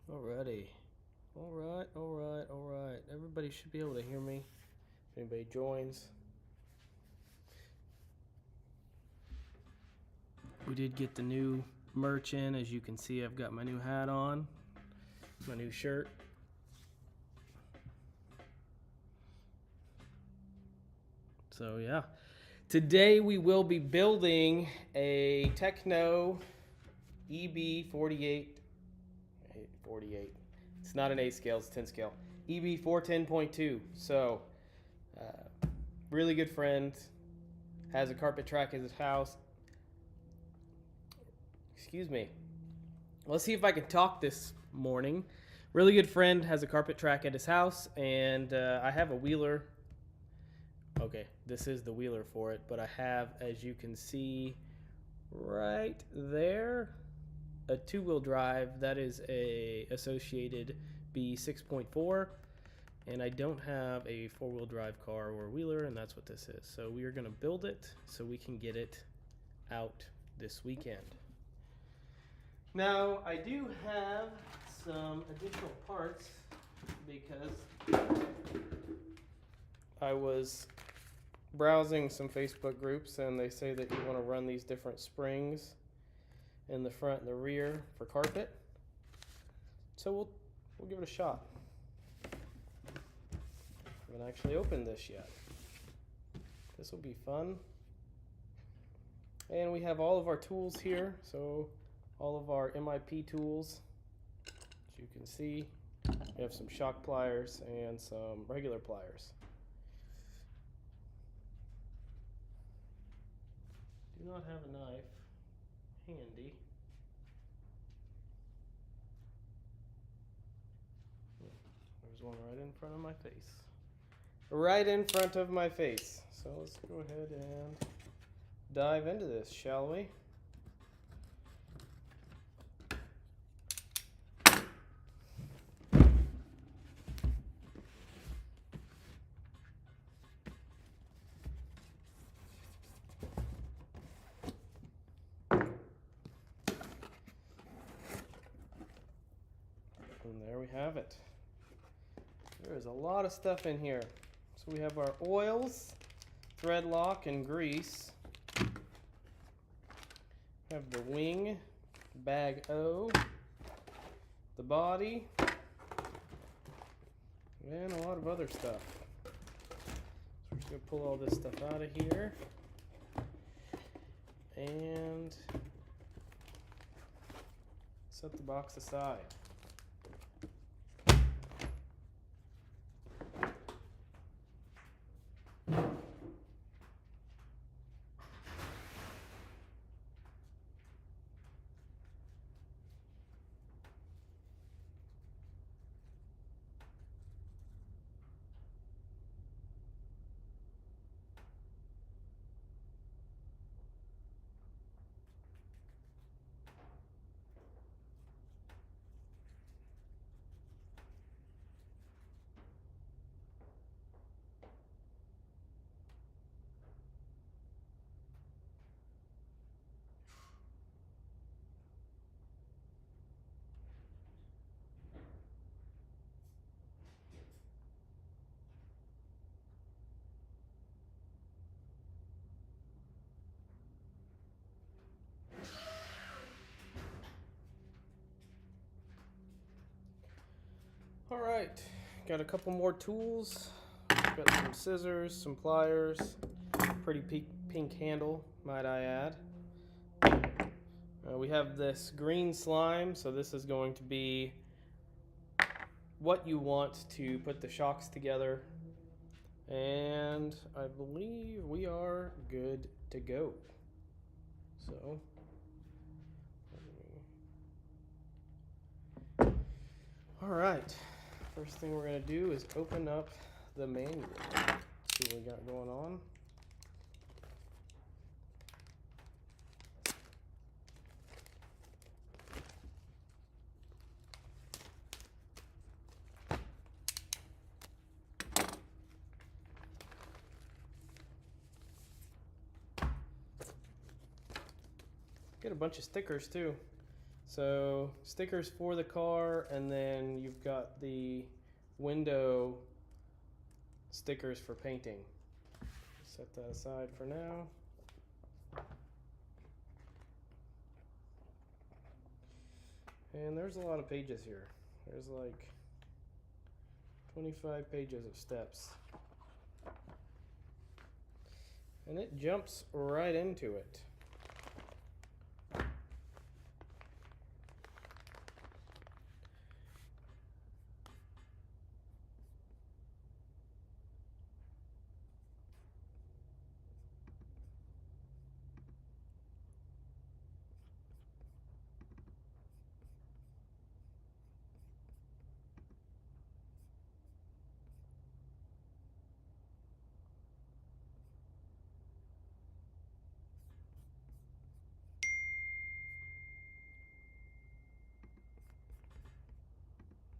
Alrighty. Alright. Everybody should be able to hear me. If anybody joins. We did get the new merch in. As you can see, I've got my new hat on, my new shirt. So yeah. Today we will be building a Tekno EB48. It's not an 8 scale, it's 10 scale. EB410.2. So, really good friend. Has a carpet track at his house. Excuse me. Let's see if I can talk this morning. Really good friend has a carpet track at his house, and I have a wheeler. Okay, this is the wheeler for it, but I have, as you can see right there, a two-wheel drive. That is a associated B6.4, and I don't have a four-wheel drive car or wheeler, and that's what this is. So we are going to build it so we can get it out this weekend. Now, I do have some additional parts because I was browsing some Facebook groups, and they say that you want to run these different springs in the front and the rear for carpet. So we'll give it a shot. I haven't actually opened this yet. This will be fun. And we have all of our tools here, so all of our MIP tools. As you can see, we have some shock pliers and some regular pliers. Do not have a knife handy. There's one right in front of my face. Right in front of my face. So let's go ahead and dive into this, shall we? And there we have it. There is a lot of stuff in here. So we have our oils, thread lock, and grease. We have the wing, bag O, the body, and a lot of other stuff. So we're just going to pull all this stuff out of here and set the box aside. All right, got a couple more tools. Got some scissors, some pliers, pretty pink handle, might I add. We have this green slime, so this is going to be what you want to put the shocks together. And I believe we are good to go. So, all right. First thing we're going to do is open up the manual. See what we got going on. Get a bunch of stickers too. So stickers for the car, and then you've got the window stickers for painting. Set that aside for now. And there's a lot of pages here. There's like 25 pages of steps. And it jumps right into it.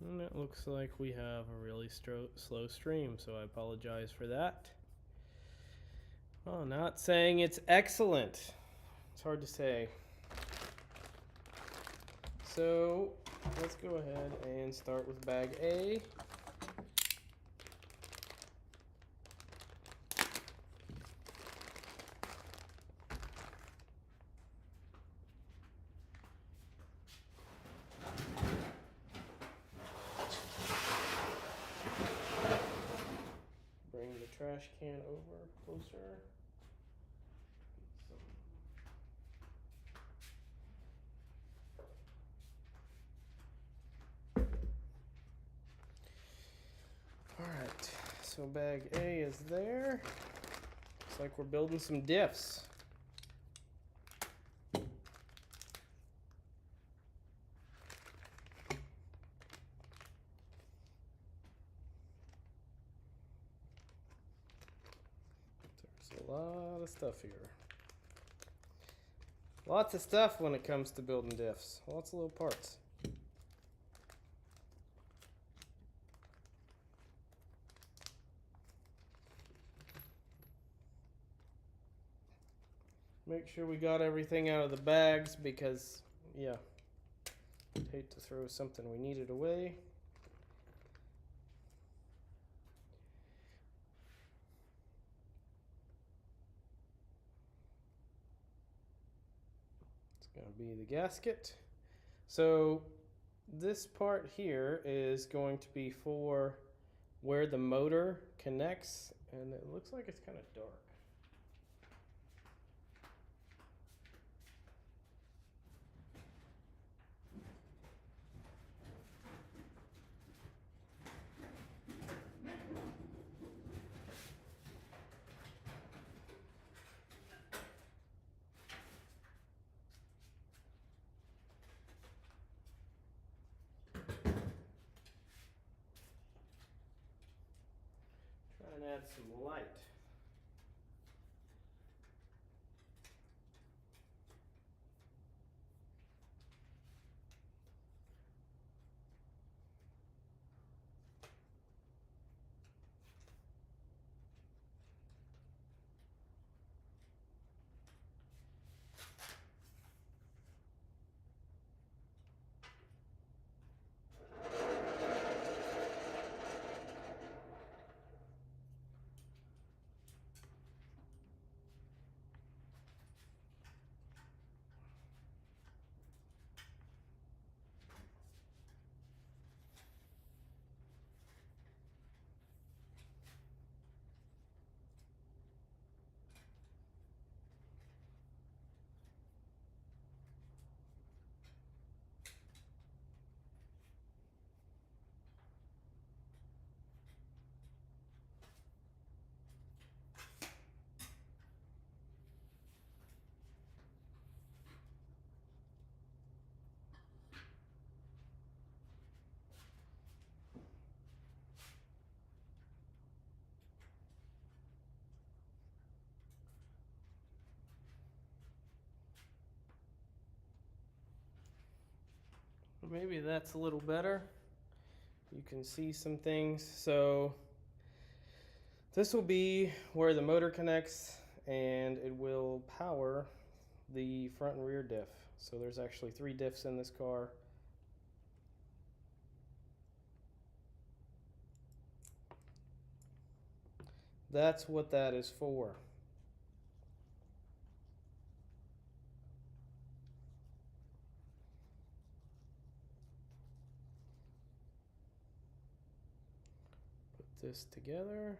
And it looks like we have a really slow stream, so I apologize for that. Oh, not saying it's excellent. It's hard to say. So let's go ahead and start with bag A. Bring the trash can over closer. Alright, so bag A is there. Looks like we're building some diffs. There's a lot of stuff here. Lots of stuff when it comes to building diffs. Lots of little parts. Make sure we got everything out of the bags because, yeah, I'd hate to throw something we needed away. It's going to be the gasket. So this part here is going to be for where the motor connects, and it looks like it's kind of dark. Try and add some light. Maybe that's a little better. You can see some things. So this will be where the motor connects, and it will power the front and rear diff. So there's actually 3 diffs in this car. That's what that is for. Put this together.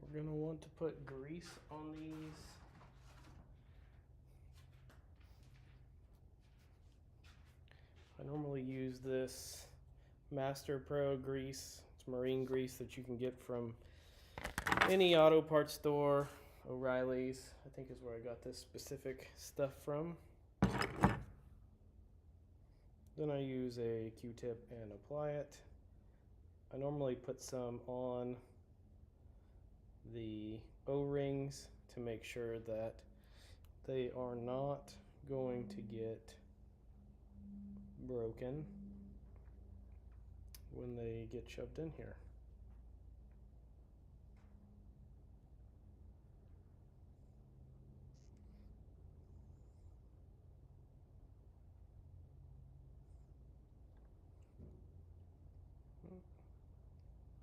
We're going to want to put grease on these. I normally use this Master Pro grease. It's marine grease that you can get from any auto parts store. O'Reilly's, I think, is where I got this specific stuff from. Then I use a Q-tip and apply it. I normally put some on the O-rings to make sure that they are not going to get broken when they get shoved in here.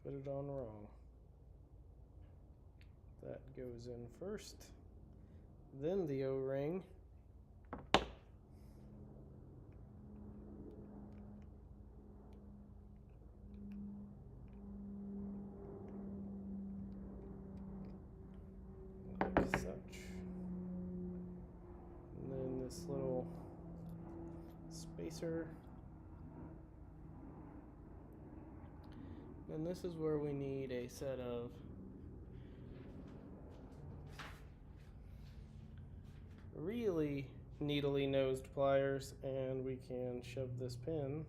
Put it on wrong. That goes in first, then the O-ring. Like such. And then this little spacer. And this is where we need a set of really needly nosed pliers, and we can shove this pin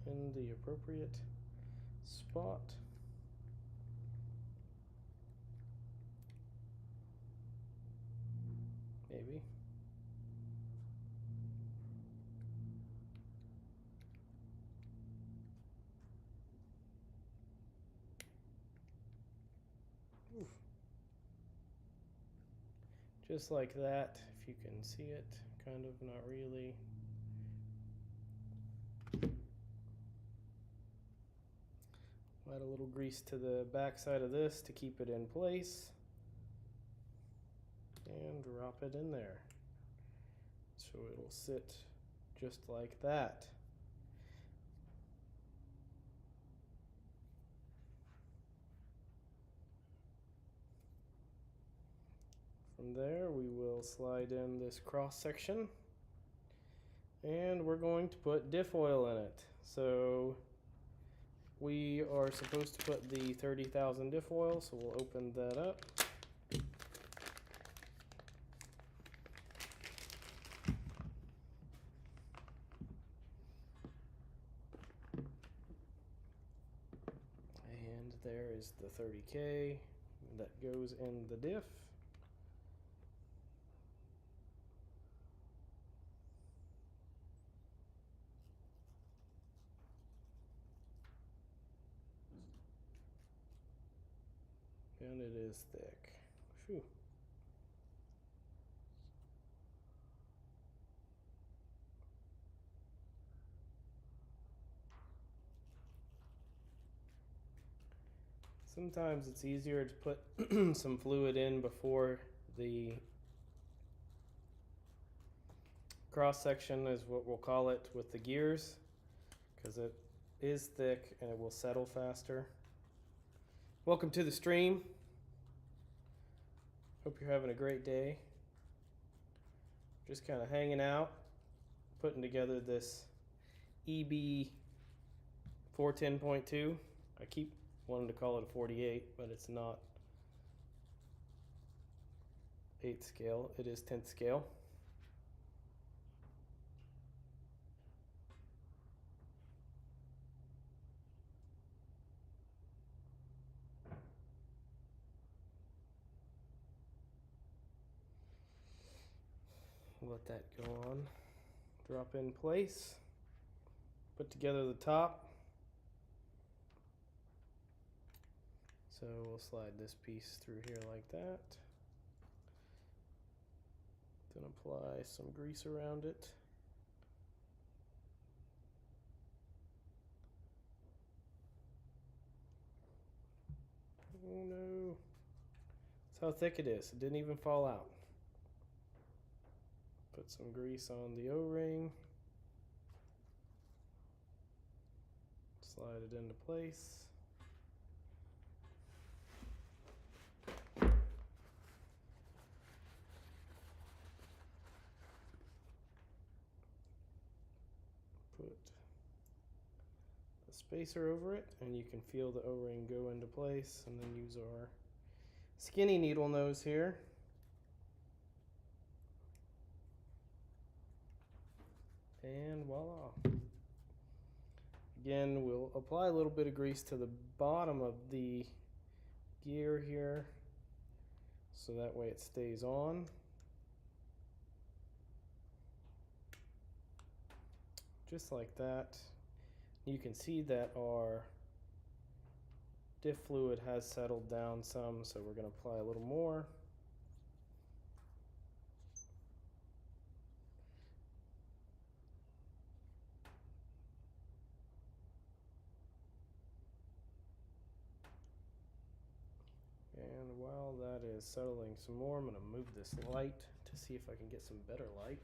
in the appropriate spot. Maybe. Oof. Just like that, if you can see it, kind of, not really. Add a little grease to the back side of this to keep it in place. And drop it in there. So it'll sit just like that. From there, we will slide in this cross section, and we're going to put diff oil in it. So we are supposed to put the 30,000 diff oil, so we'll open that up. And there is the 30K that goes in the diff. And it is thick. Phew. Sometimes it's easier to put some fluid in before the cross section, is what we'll call it, with the gears, because it is thick and it will settle faster. Welcome to the stream. Hope you're having a great day. Just kind of hanging out, putting together this EB410.2. I keep wanting to call it a 48, but it's not 8th scale, it is 10th scale. Let that go on. Drop in place. Put together the top. So we'll slide this piece through here like that. Then apply some grease around it. Oh no. That's how thick it is. It didn't even fall out. Put some grease on the O-ring. Slide it into place. Put the spacer over it, and you can feel the O-ring go into place, and then use our skinny needle nose here. And voila. Again, we'll apply a little bit of grease to the bottom of the gear here, so that way it stays on. Just like that. You can see that our diff fluid has settled down some, so we're going to apply a little more. And while that is settling some more, I'm going to move this light to see if I can get some better light.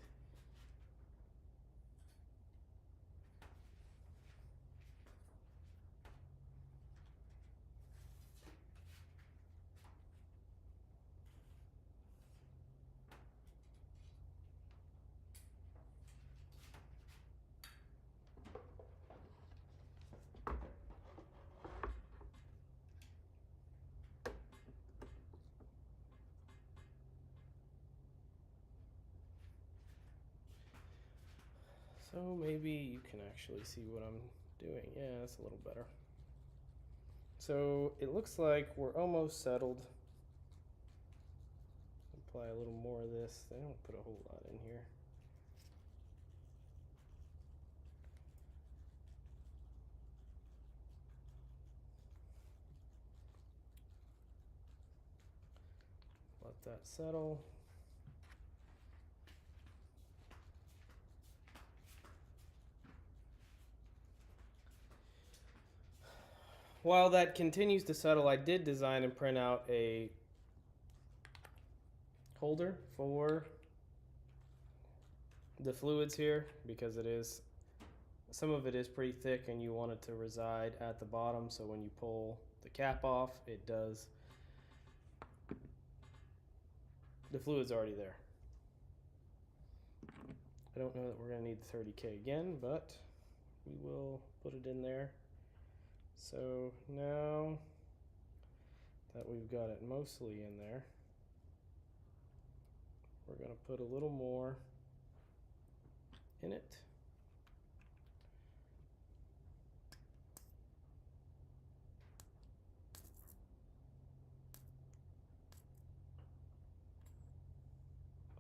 So maybe you can actually see what I'm doing. Yeah, that's a little better. So it looks like we're almost settled. Apply a little more of this. They don't put a whole lot in here. Let that settle. While that continues to settle, I did design and print out a holder for the fluids here, because some of it is pretty thick and you want it to reside at the bottom, so when you pull the cap off, the fluid's already there. I don't know that we're going to need the 30K again, but we will put it in there. So now that we've got it mostly in there, we're going to put a little more in it.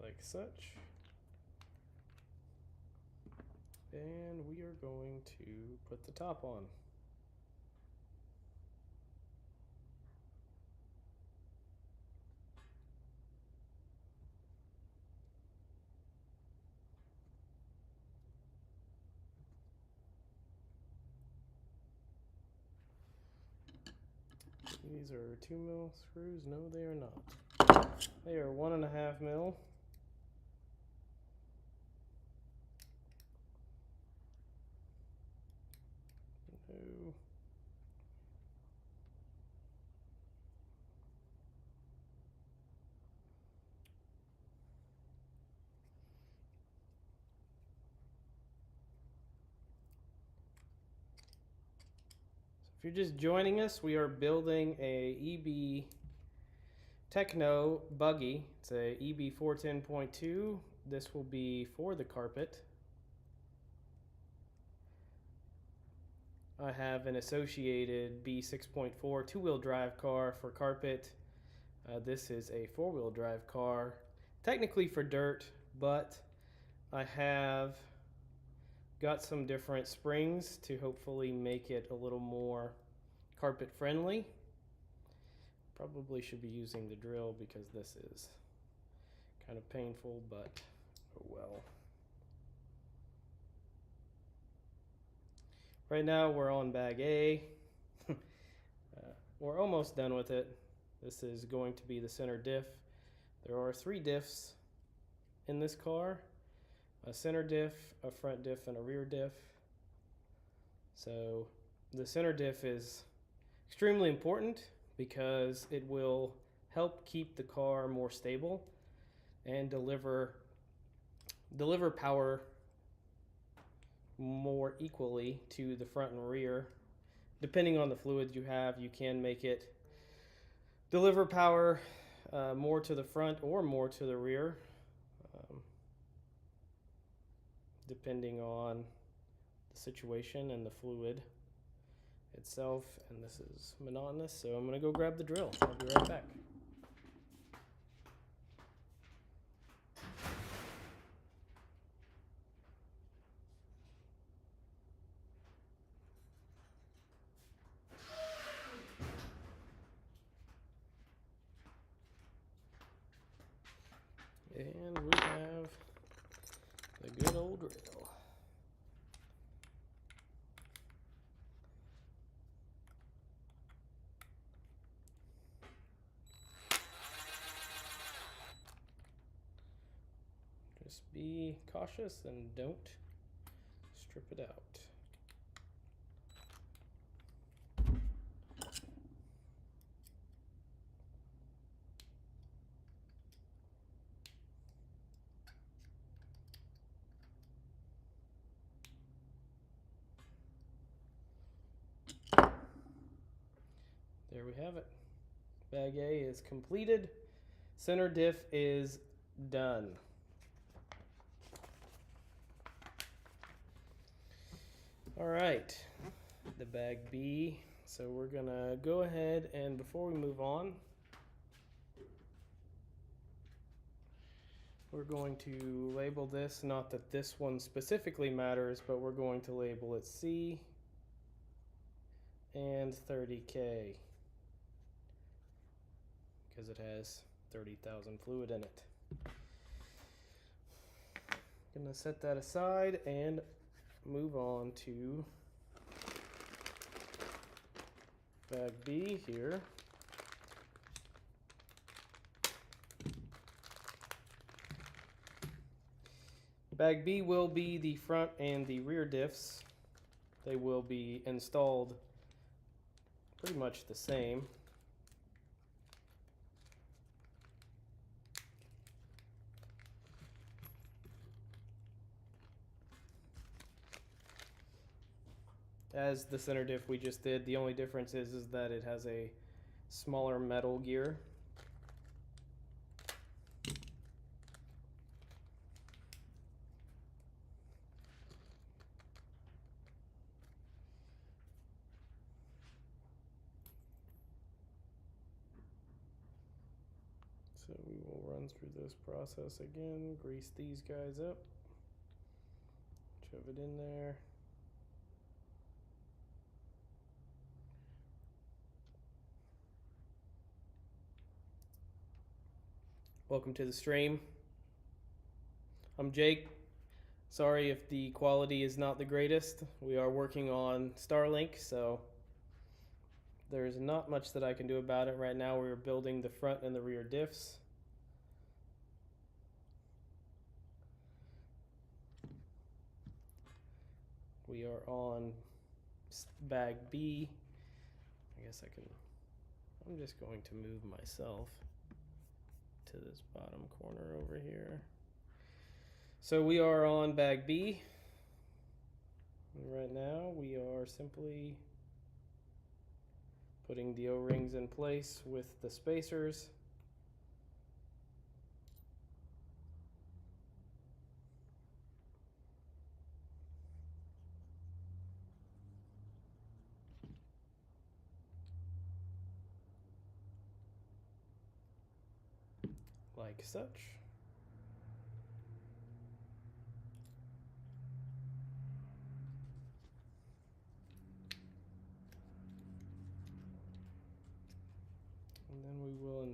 Like such. And we are going to put the top on. These are 2mm screws. No, they are not. They are 1.5mm. No. If you're just joining us, we are building a EB Tekno buggy. It's a EB410.2. This will be for the carpet. I have an associated B6.4 two-wheel drive car for carpet. This is a four-wheel drive car, technically for dirt, but I have got some different springs to hopefully make it a little more carpet friendly. Probably should be using the drill because this is kind of painful, but oh well. Right now we're on bag A. We're almost done with it. This is going to be the center diff. There are 3 diffs in this car: a center diff, a front diff, and a rear diff. So the center diff is extremely important because it will help keep the car more stable and deliver power more equally to the front and rear. Depending on the fluid you have, you can make it deliver power more to the front or more to the rear, depending on the situation and the fluid itself. And this is monotonous, so I'm going to go grab the drill. I'll be right back. And we have the good old drill. Just be cautious and don't strip it out. There we have it. Bag A is completed. Center diff is done. All right, the bag B. So we're gonna go ahead and before we move on, we're going to label this, not that this one specifically matters, but we're going to label it C and 30K because it has 30,000 fluid in it. Gonna set that aside and move on to bag B here. Bag B will be the front and the rear diffs. They will be installed pretty much the same. As the center diff we just did, the only difference is that it has a smaller metal gear. So we will run through this process again, grease these guys up, shove it in there. Welcome to the stream. I'm Jake. Sorry if the quality is not the greatest. We are working on Starlink, so there's not much that I can do about it. Right now we're building the front and the rear diffs. We are on bag B. I guess I'm just going to move myself to this bottom corner over here. So we are on bag B. And right now we are simply putting the O-rings in place with the spacers. Like such.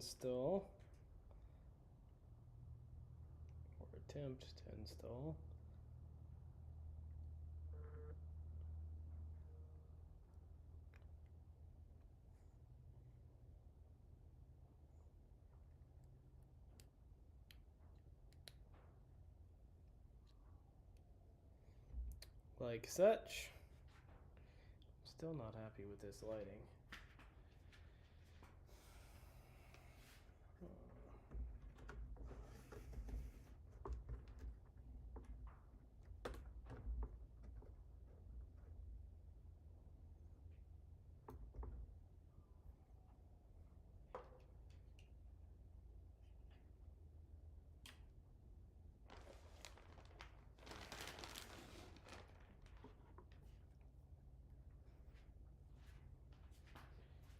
install, or attempt to install. Like such. Still not happy with this lighting.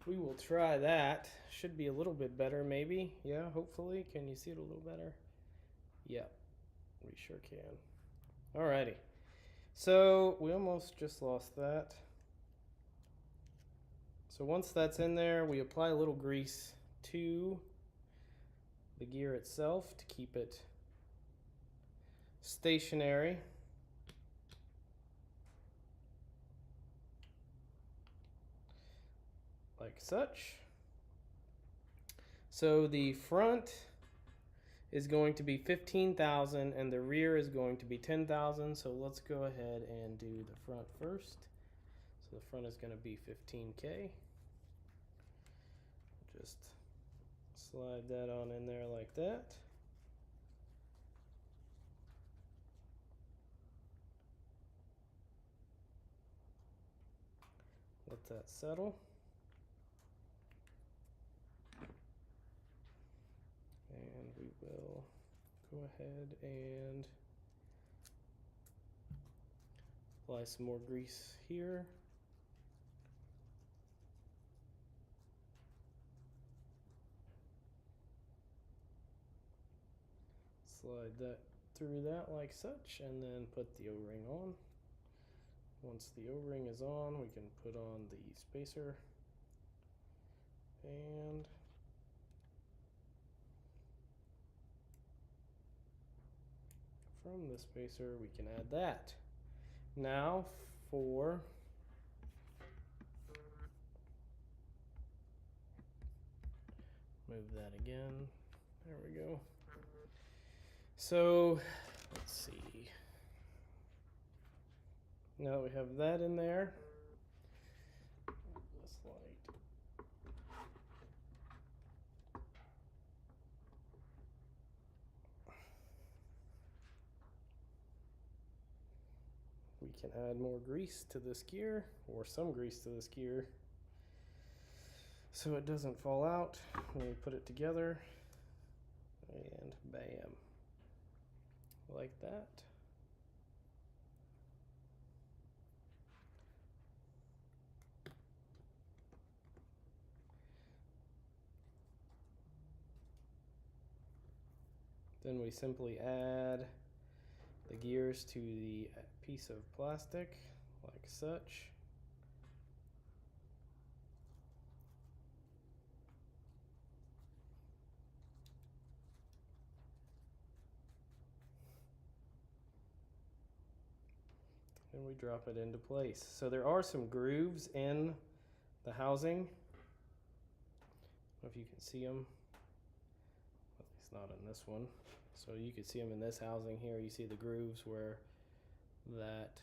We will try that. Should be a little bit better, maybe. Yeah, hopefully. Can you see it a little better? Yeah, we sure can. Alrighty. So we almost just lost that. So once that's in there, we apply a little grease to the gear itself to keep it stationary. Like such. So the front is going to be 15,000 and the rear is going to be 10,000. So let's go ahead and do the front first. So the front is going to be 15K. Just slide that on in there like that. Let that settle. And we will go ahead and apply some more grease here. Slide that through that like such, and then put the O-ring on. Once the O-ring is on, we can put on the spacer, and from the spacer we can add that. Now for move that again. There we go. So let's see. Now that we have that in there, this light. We can add more grease to this gear, or some grease to this gear, so it doesn't fall out when we put it together. And bam, like that. Then we simply add the gears to the piece of plastic like such. And we drop it into place. So there are some grooves in the housing. I don't know if you can see them. At least not in this one. So you can see them in this housing here. You see the grooves where that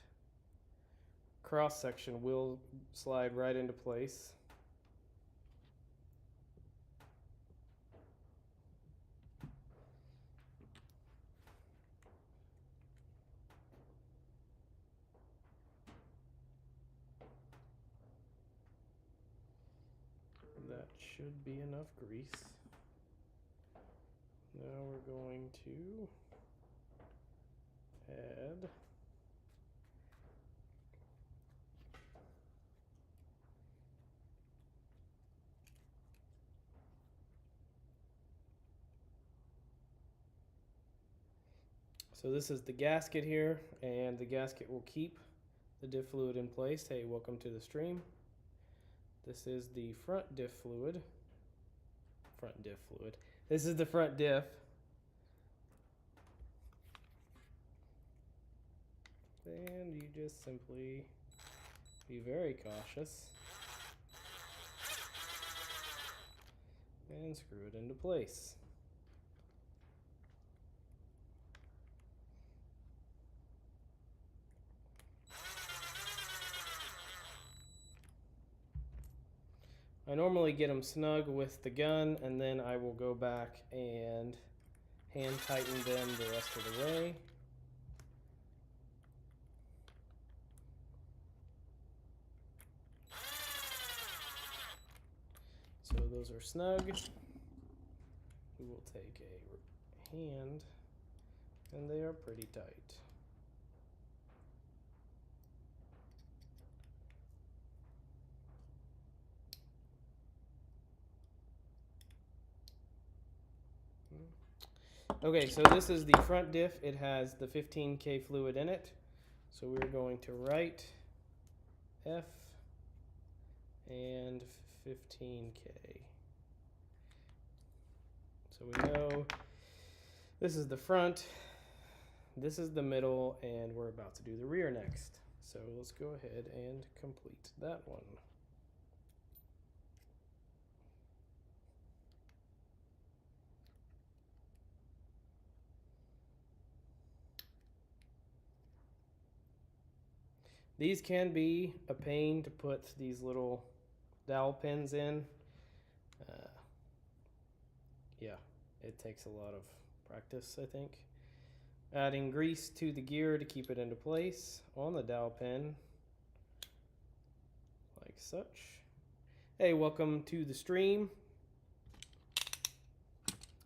cross section will slide right into place. That should be enough grease. Now we're going to add so this is the gasket here, and the gasket will keep the diff fluid in place. Hey, welcome to the stream. This is the front diff fluid front diff fluid. This is the front diff. And you just simply be very cautious and screw it into place. I normally get them snug with the gun, and then I will go back and hand tighten them the rest of the way. So those are snug. We will take a hand, and they are pretty tight. Okay, so this is the front diff. It has the 15K fluid in it. So we're going to write F and 15K. So we know this is the front, this is the middle, and we're about to do the rear next. So let's go ahead and complete that one. These can be a pain to put these little dowel pins in. Yeah, it takes a lot of practice, I think. Adding grease to the gear to keep it into place on the dowel pin, like such. Hey, welcome to the stream.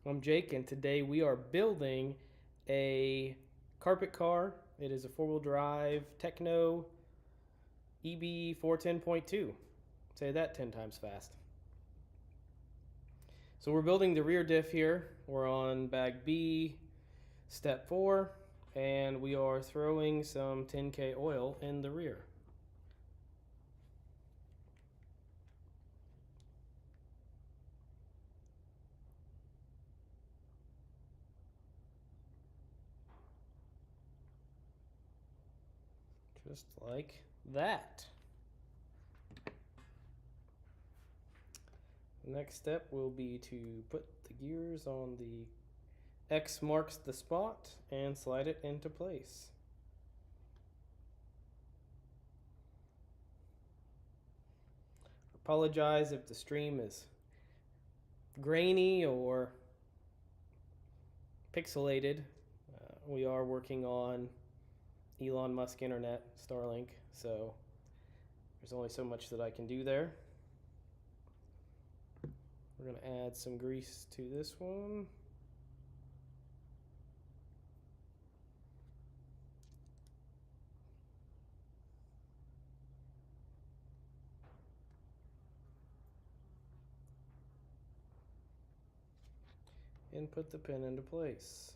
I'm Jake, and today we are building a carpet car. It is a four-wheel drive Tekno EB410.2. Say that 10 times fast. So we're building the rear diff here. We're on bag B, step 4, and we are throwing some 10K oil in the rear. Just like that. The next step will be to put the gears on the X marks the spot and slide it into place. Apologize if the stream is grainy or pixelated. We are working on Elon Musk internet, Starlink, so there's only so much that I can do there. We're going to add some grease to this one. And put the pin into place.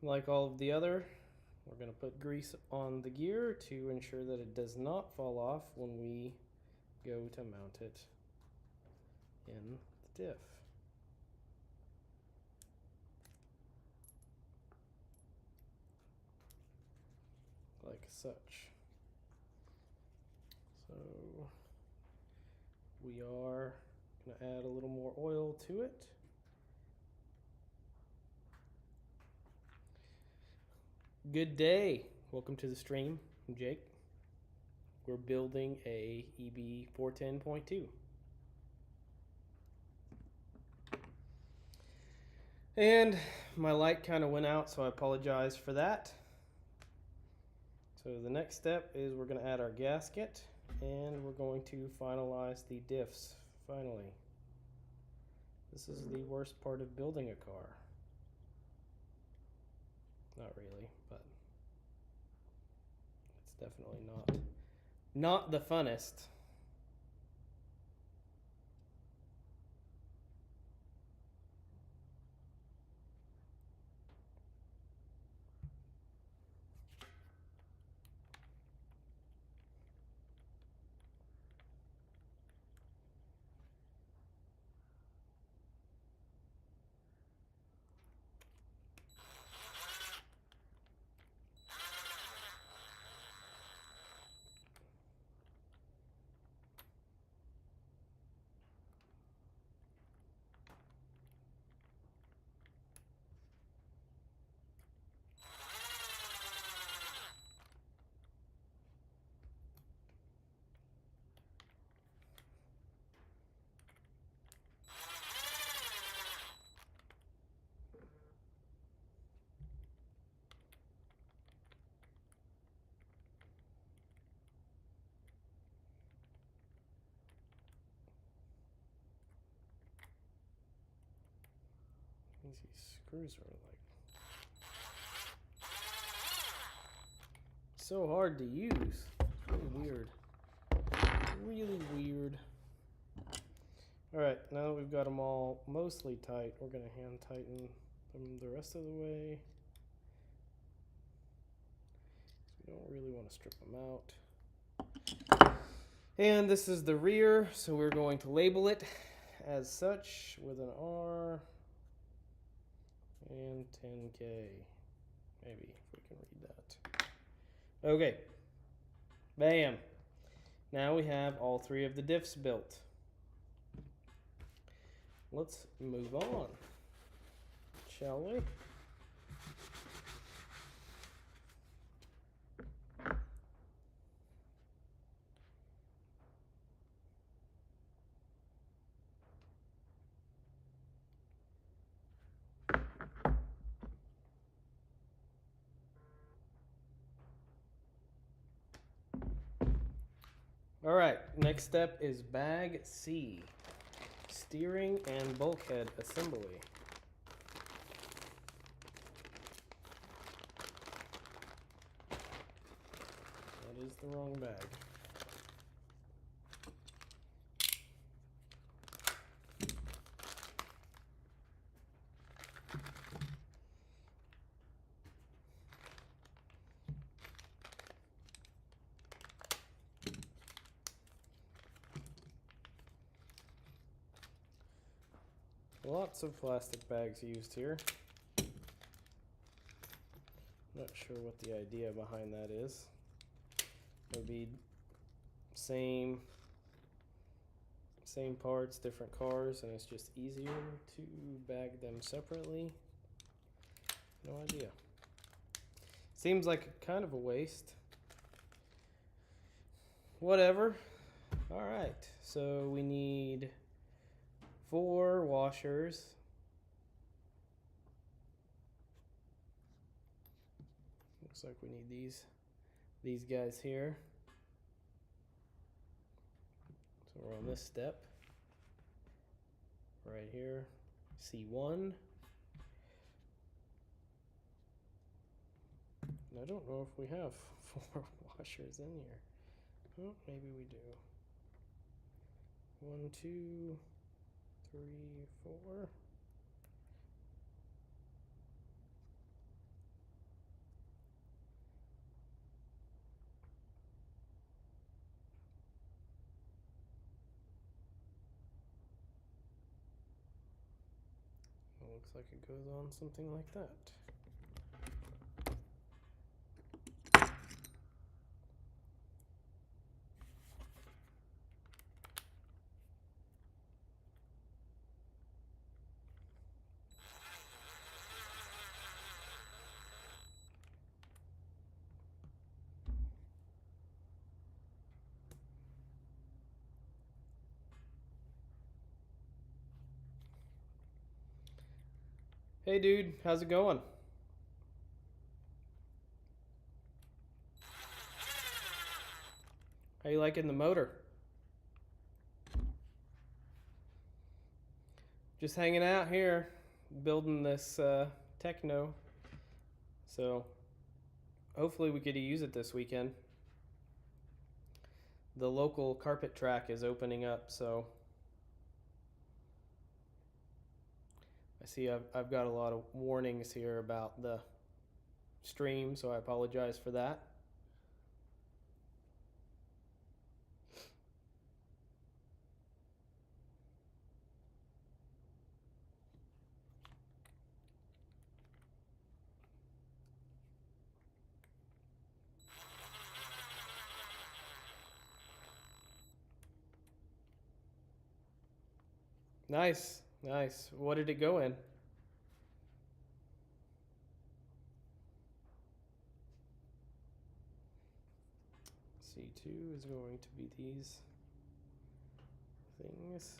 Like all of the other, we're going to put grease on the gear to ensure that it does not fall off when we go to mount it in the diff. Like such. So we are going to add a little more oil to it. Good day. Welcome to the stream. I'm Jake. We're building a EB410.2. And my light kind of went out, so I apologize for that. So the next step is we're going to add our gasket, and we're going to finalize the diffs finally. This is the worst part of building a car. Not really, but it's definitely not the funnest. These screws are like so hard to use. It's really weird. Really weird. Alright, now that we've got them all mostly tight, we're going to hand tighten them the rest of the way. We don't really want to strip them out. And this is the rear, so we're going to label it as such with an R and 10K. Maybe if we can read that. Okay. Bam. Now we have all three of the diffs built. Let's move on, shall we? All right, next step is bag C, steering and bulkhead assembly. That is the wrong bag. Lots of plastic bags used here. Not sure what the idea behind that is. Maybe same parts, different cars, and it's just easier to bag them separately. No idea. Seems like kind of a waste. Whatever. All right, so we need 4 washers. Looks like we need these guys here. So we're on this step right here, C1. And I don't know if we have 4 washers in here. Oh, maybe we do. 1, 2, 3, 4. It looks like it goes on something like that. Hey dude, how's it going? How you liking the motor? Just hanging out here, building this Tekno. So hopefully we get to use it this weekend. The local carpet track is opening up, so I see I've got a lot of warnings here about the stream, so I apologize for that. Nice, nice. What did it go in? C2 is going to be these things.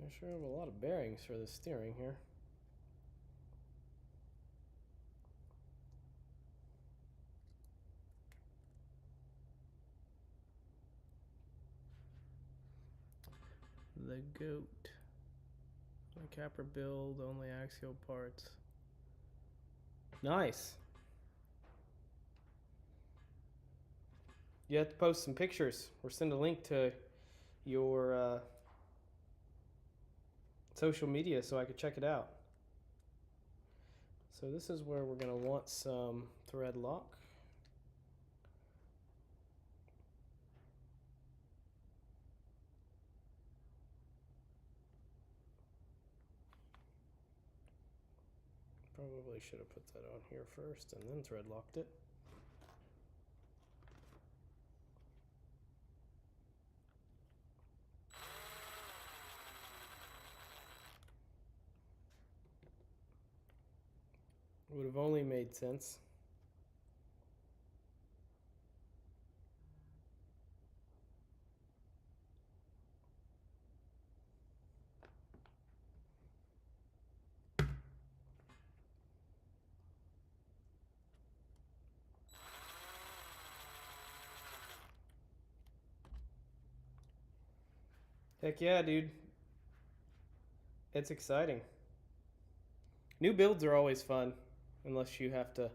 I sure have a lot of bearings for the steering here. The goat. A capper build, only axial parts. Nice. You have to post some pictures or send a link to your social media so I could check it out. So this is where we're going to want some thread lock. Probably should have put that on here first and then thread locked it. Would have only made sense. Heck yeah, dude. It's exciting. New builds are always fun, unless you have to,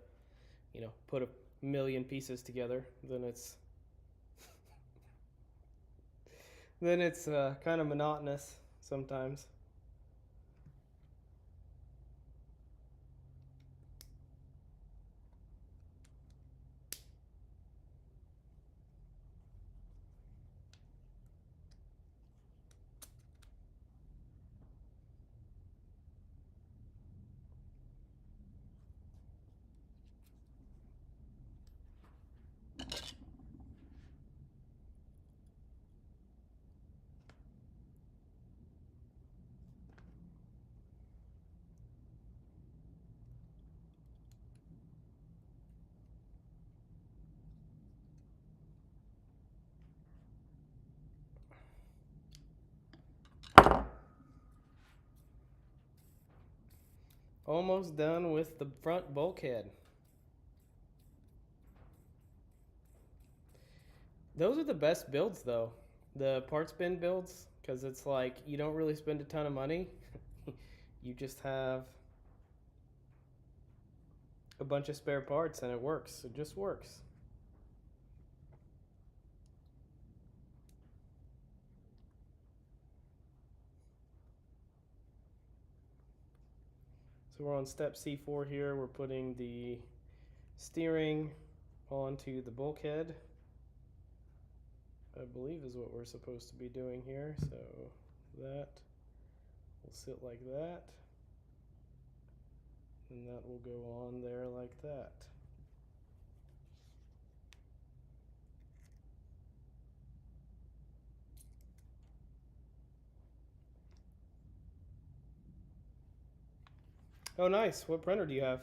put a million pieces together. Then it's kind of monotonous sometimes. Almost done with the front bulkhead. Those are the best builds though, the parts bin builds, because it's like you don't really spend a ton of money. You just have a bunch of spare parts and it works. It just works. So we're on step C4 here. We're putting the steering onto the bulkhead, I believe is what we're supposed to be doing here. So that will sit like that, and that will go on there like that. Oh nice, what printer do you have?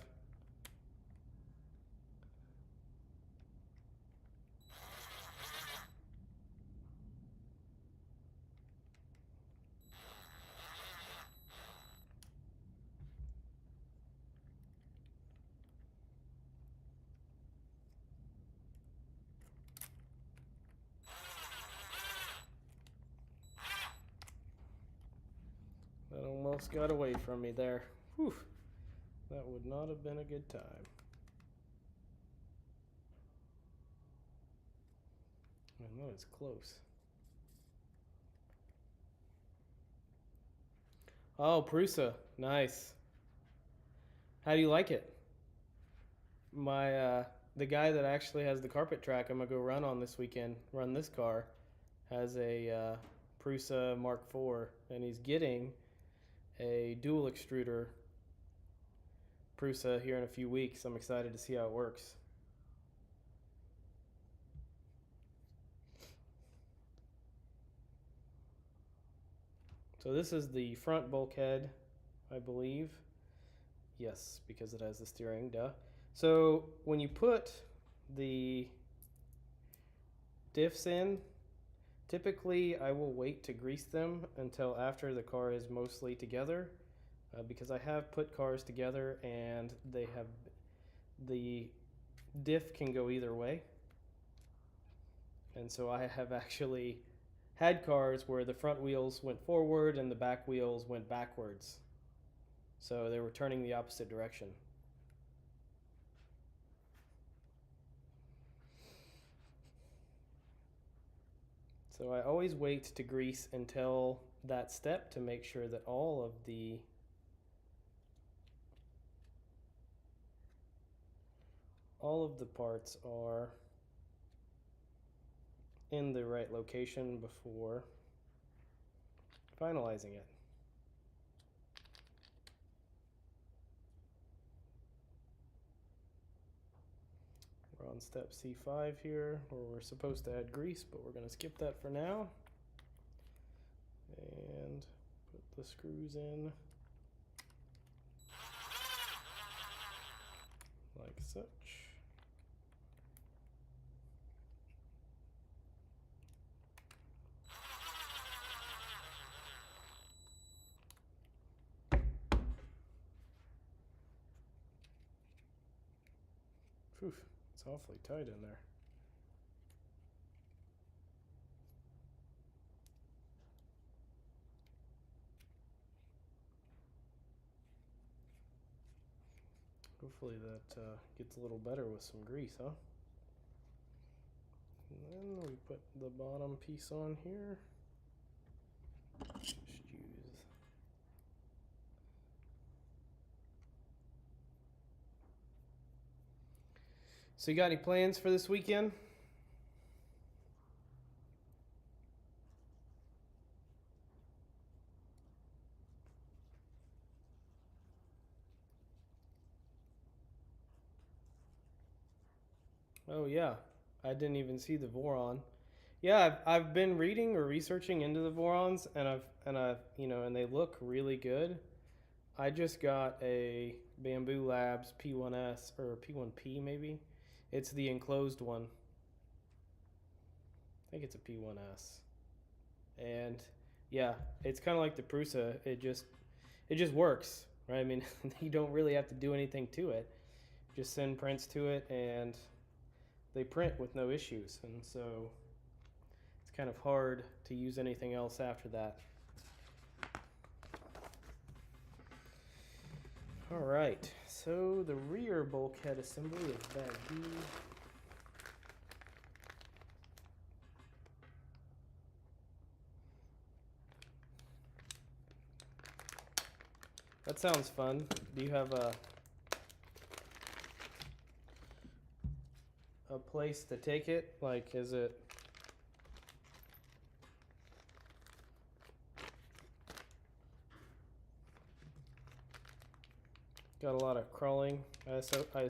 That almost got away from me there. Whew. That would not have been a good time. Man, that is close. Oh, Prusa. Nice. How do you like it? The guy that actually has the carpet track I'm gonna go run on this weekend, run this car, has a Prusa Mark IV, and he's getting a dual extruder Prusa here in a few weeks. I'm excited to see how it works. So this is the front bulkhead, I believe. Yes, because it has the steering, duh. So when you put the diffs in, Typically, I will wait to grease them until after the car is mostly together, because I have put cars together and the diff can go either way. And so I have actually had cars where the front wheels went forward and the back wheels went backwards. So they were turning the opposite direction. So I always wait to grease until that step to make sure that all of the parts are in the right location before finalizing it. We're on step C5 here, where we're supposed to add grease, but we're going to skip that for now. And put the screws in like such. Phew, it's awfully tight in there. Hopefully that gets a little better with some grease, huh? And then we put the bottom piece on here. Just use. So you got any plans for this weekend? Oh yeah, I didn't even see the Voron. Yeah, I've been reading or researching into the Vorons, and I've and they look really good. I just got a Bamboo Labs P1S or P1P maybe. It's the enclosed one. I think it's a P1S. And yeah, it's kind of like the Prusa. It just works, right? I mean, you don't really have to do anything to it. Just send prints to it and they print with no issues. And so it's kind of hard to use anything else after that. All right, so the rear bulkhead assembly is bag B. That sounds fun. Do you have a place to take it? Like, is it... Got a lot of crawling, I assume. I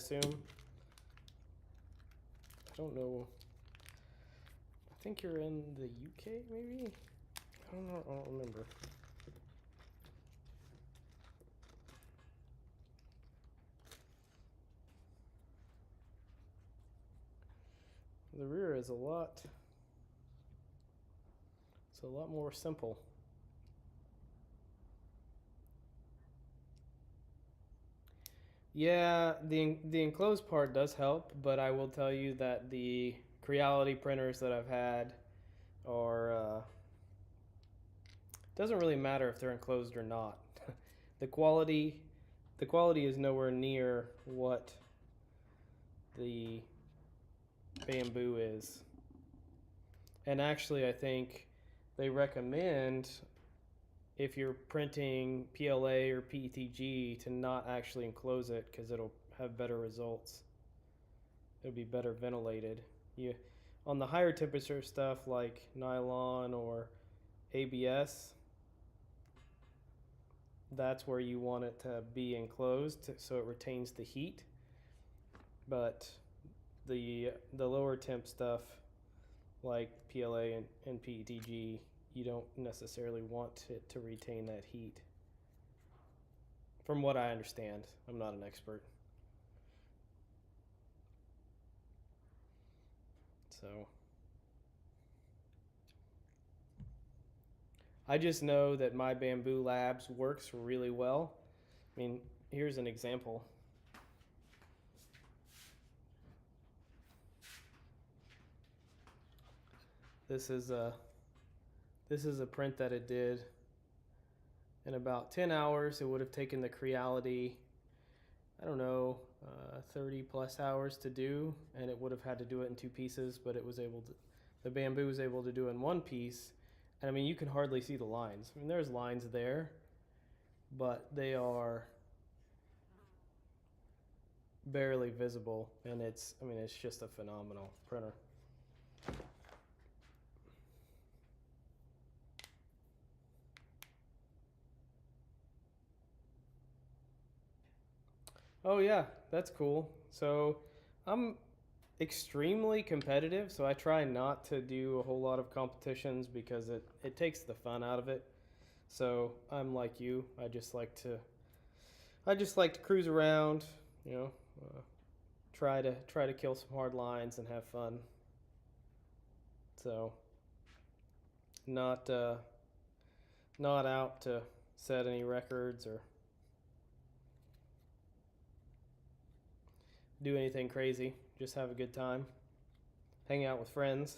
don't know. I think you're in the UK, maybe? I don't know. I don't remember. The rear is a lot. It's a lot more simple. Yeah, the enclosed part does help, but I will tell you that the Creality printers that I've had are doesn't really matter if they're enclosed or not. the quality is nowhere near what the Bamboo is. And actually, I think they recommend, if you're printing PLA or PETG, to not actually enclose it because it'll have better results. It'll be better ventilated. On the higher temperature stuff like nylon or ABS, that's where you want it to be enclosed so it retains the heat. But the lower temp stuff like PLA and PETG, you don't necessarily want it to retain that heat. From what I understand, I'm not an expert. So I just know that my Bamboo Labs works really well. I mean, here's an example. This is a print that it did in about 10 hours. It would have taken the Creality, I don't know, 30 plus hours to do, and it would have had to do it in 2 pieces, but it was able to, the Bamboo was able to do it in 1 piece. And I mean, you can hardly see the lines. I mean, there's lines there, but they are barely visible, and it's just a phenomenal printer. Oh yeah, that's cool. So I'm extremely competitive, so I try not to do a whole lot of competitions because it takes the fun out of it. So I'm like you. I just like to cruise around, you know, try to kill some hard lines and have fun. So not not out to set any records or do anything crazy. Just have a good time, hang out with friends.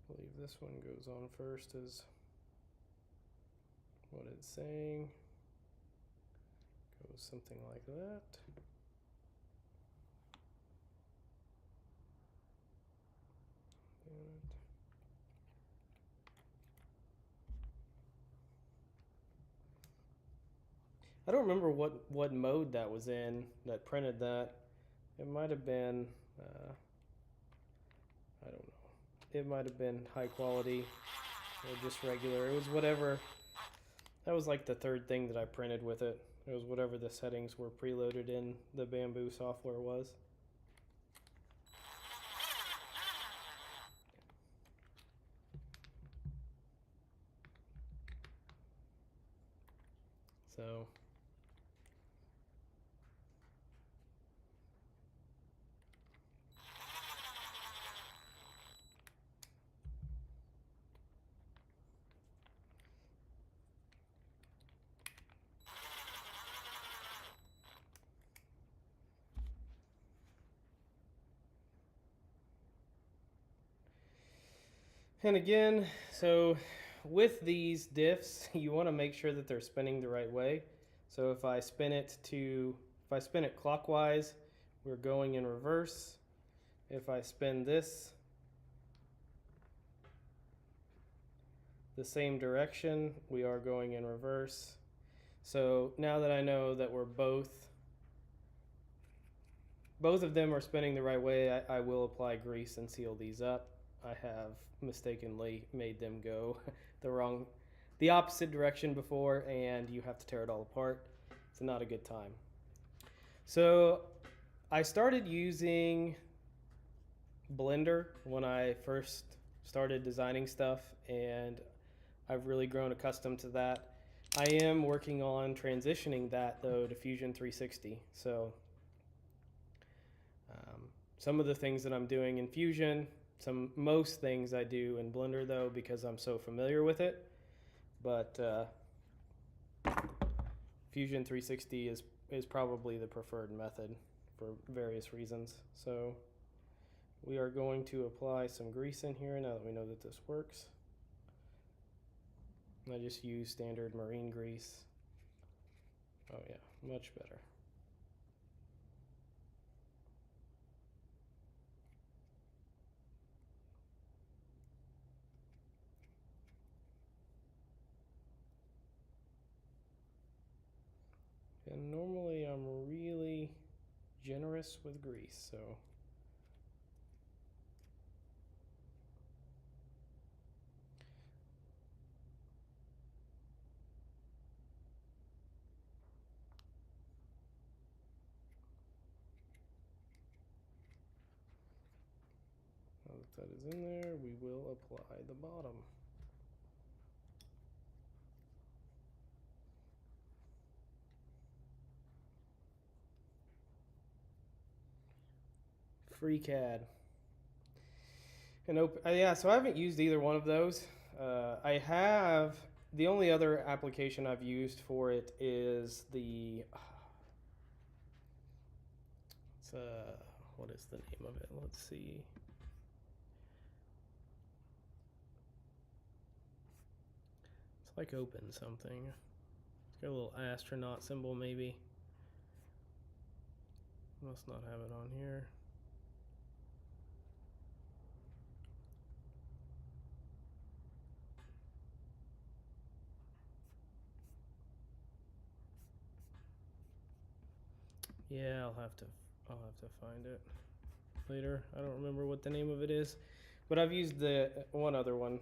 I believe this one goes on first is what it's saying. Goes something like that. I don't remember what mode that was in that printed that. It might have been, I don't know. It might have been high quality or just regular. It was whatever. That was like the 3rd thing that I printed with it. It was whatever the settings were preloaded in the Bamboo software was. So and again, so with these diffs, you want to make sure that they're spinning the right way. So if I spin it clockwise, we're going in reverse. If I spin this the same direction, we are going in reverse. So now that I know that we're both of them are spinning the right way, I will apply grease and seal these up. I have mistakenly made them go the opposite direction before, and you have to tear it all apart. It's not a good time. So I started using Blender when I first started designing stuff, and I've really grown accustomed to that. I am working on transitioning that though to Fusion 360. So some of the things that I'm doing in Fusion, most things I do in Blender though, because I'm so familiar with it. But Fusion 360 is probably the preferred method for various reasons. So we are going to apply some grease in here now that we know that this works. I just use standard marine grease. Oh yeah, much better. And normally I'm really generous with grease, so now that that is in there, we will apply the bottom. FreeCAD. And yeah, so I haven't used either one of those. I have the only other application I've used for it is the what is the name of it? Let's see. It's like open something. It's got a little astronaut symbol maybe. Must not have it on here. Yeah, I'll have to find it later. I don't remember what the name of it is, but I've used the one other one.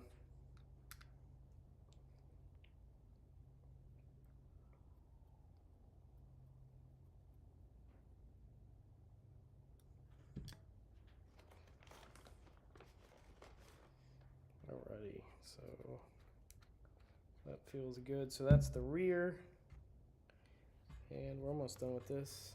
Alrighty, so that feels good. So that's the rear, and we're almost done with this.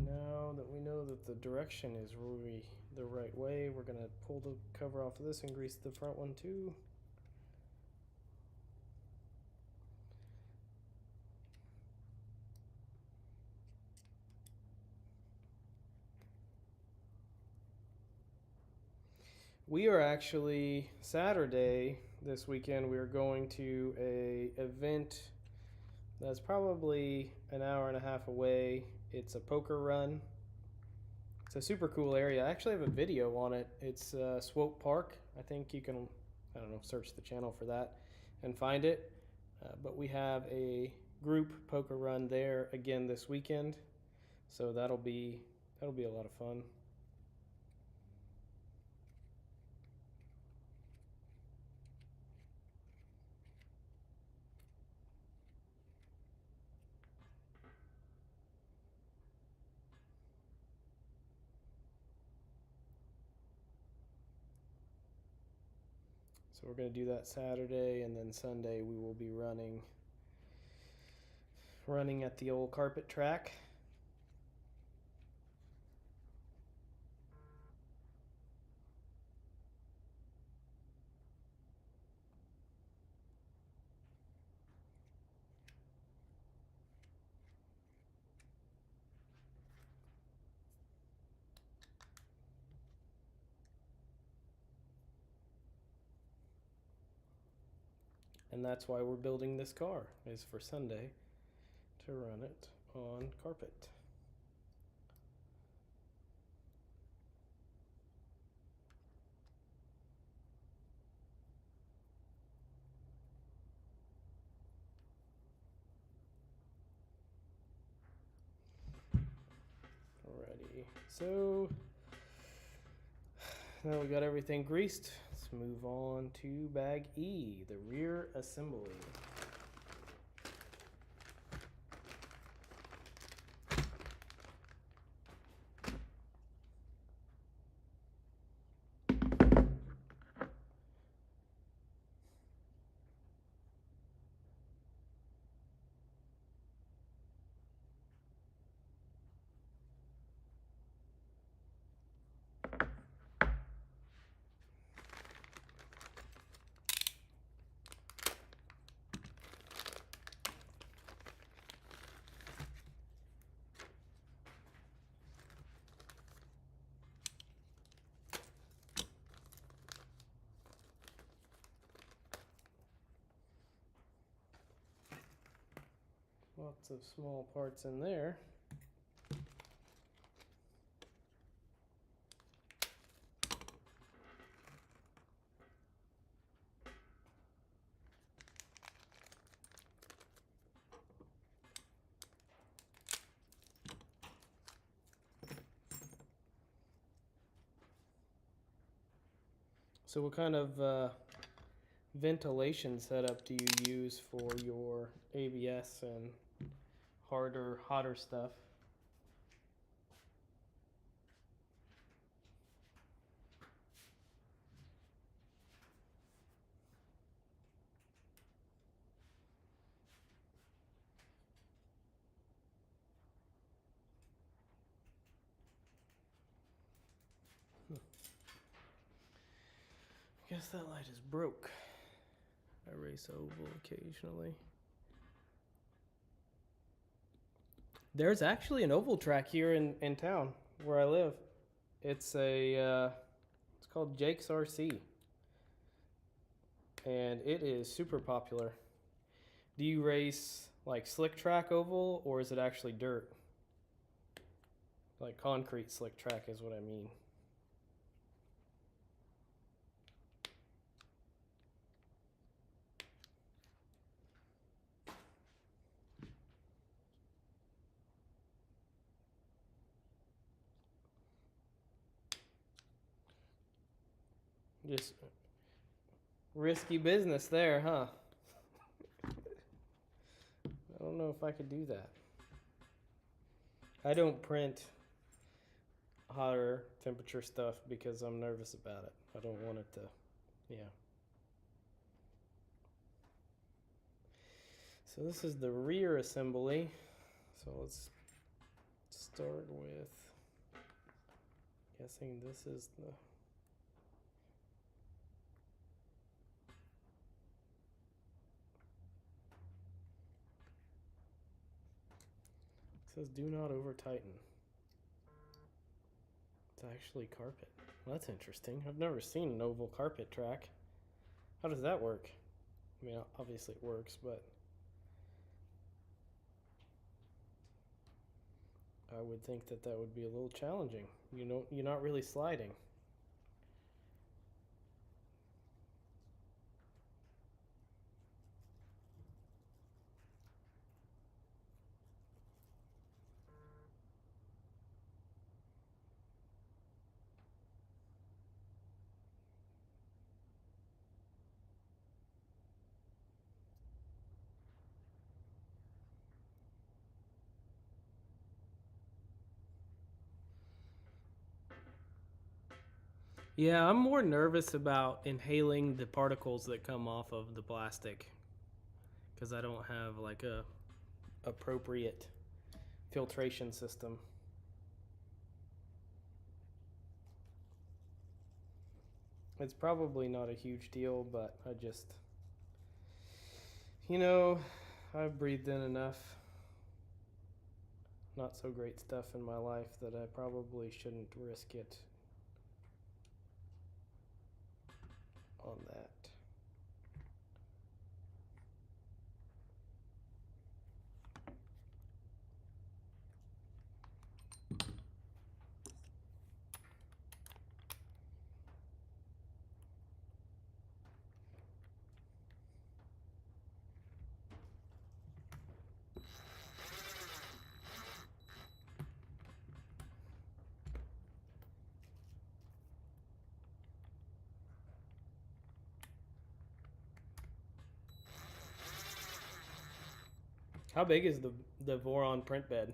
Now that we know that the direction is really the right way, we're going to pull the cover off of this and grease the front one too. We are actually, Saturday this weekend, we are going to a event that's probably an hour and a half away. It's a poker run. It's a super cool area. I actually have a video on it. It's Swope Park. I think you can, I don't know, search the channel for that and find it. But we have a group poker run there again this weekend. So that'll be a lot of fun. So we're going to do that Saturday, and then Sunday we will be running at the old carpet track. And that's why we're building this car, is for Sunday to run it on carpet. Alrighty, so now we got everything greased. Let's move on to bag E, the rear assembly. Lots of small parts in there. So what kind of ventilation setup do you use for your ABS and hotter stuff? I guess that light is broke. I race oval occasionally. There's actually an oval track here in town where I live. It's it's called Jake's RC, and it is super popular. Do you race like slick track oval, or is it actually dirt? Like concrete slick track is what I mean. Just risky business there, huh? I don't know if I could do that. I don't print hotter temperature stuff because I'm nervous about it. I don't want it to, yeah. So this is the rear assembly. So let's start with, guessing this is the, it says do not over tighten. It's actually carpet. Well, that's interesting. I've never seen an oval carpet track. How does that work? I mean, obviously it works, but I would think that that would be a little challenging. You know, you're not really sliding. Yeah, I'm more nervous about inhaling the particles that come off of the plastic because I don't have like a appropriate filtration system. It's probably not a huge deal, but I just, you know, I've breathed in enough not so great stuff in my life that I probably shouldn't risk it on that. How big is the Voron print bed?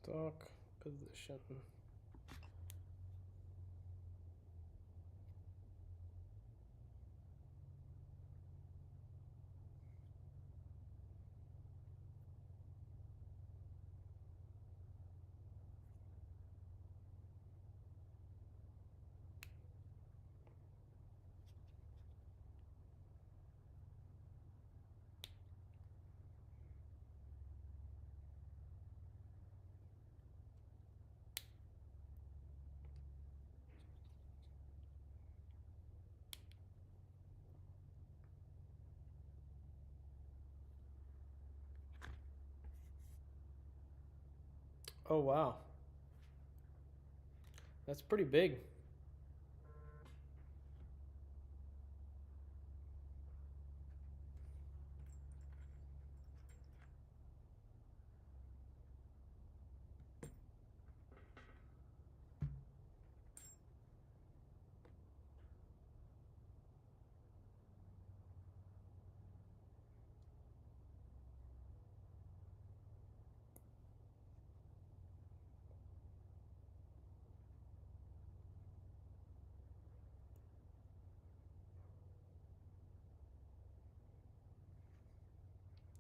Stock position. Oh wow, that's pretty big.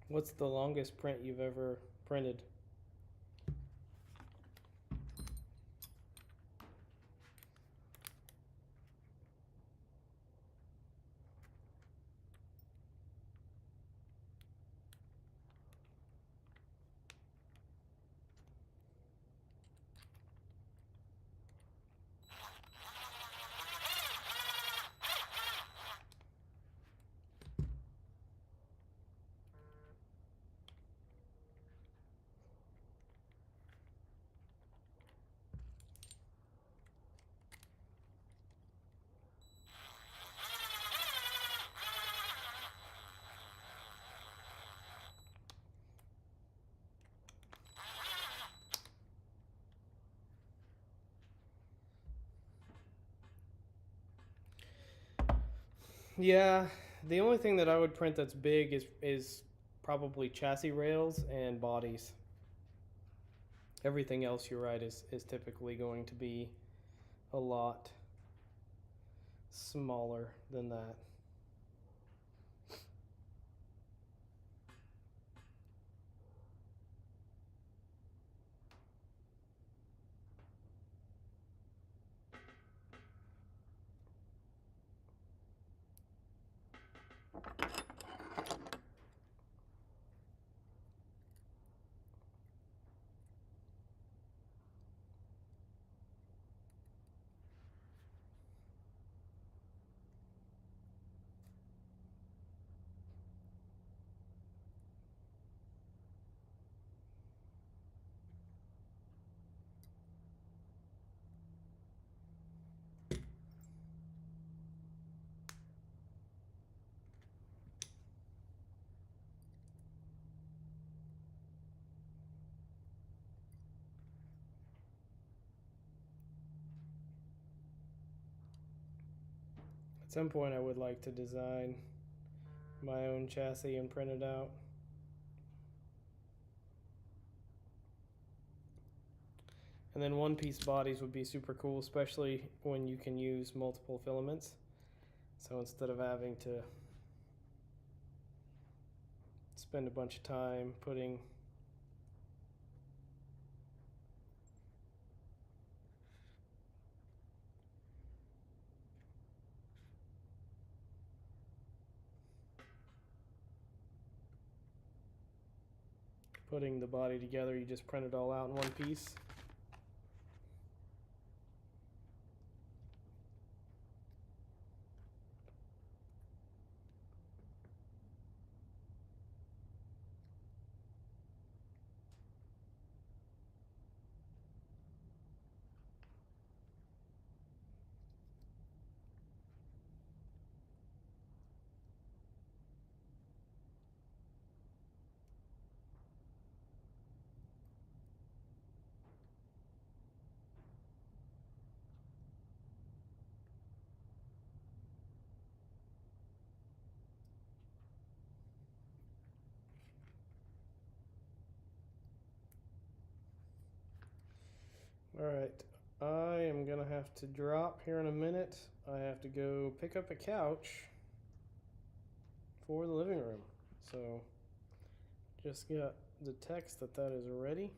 What's the longest print you've ever printed? Yeah, the only thing that I would print that's big is probably chassis rails and bodies. Everything else, you're right, is typically going to be a lot smaller than that. At some point, I would like to design my own chassis and print it out. And then one-piece bodies would be super cool, especially when you can use multiple filaments. So instead of having to spend a bunch of time putting the body together, you just print it all out in one piece. All right, I am gonna have to drop here in a minute. I have to go pick up a couch for the living room. So just got the text that that is ready.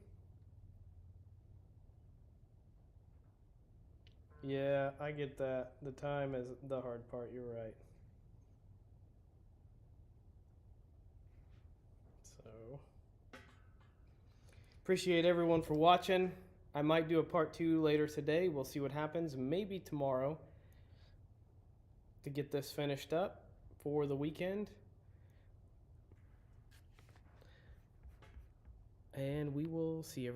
Yeah, I get that. The time is the hard part. You're right. So appreciate everyone for watching. I might do a part 2 later today. We'll see what happens. Maybe tomorrow to get this finished up for the weekend. And we will see everyone.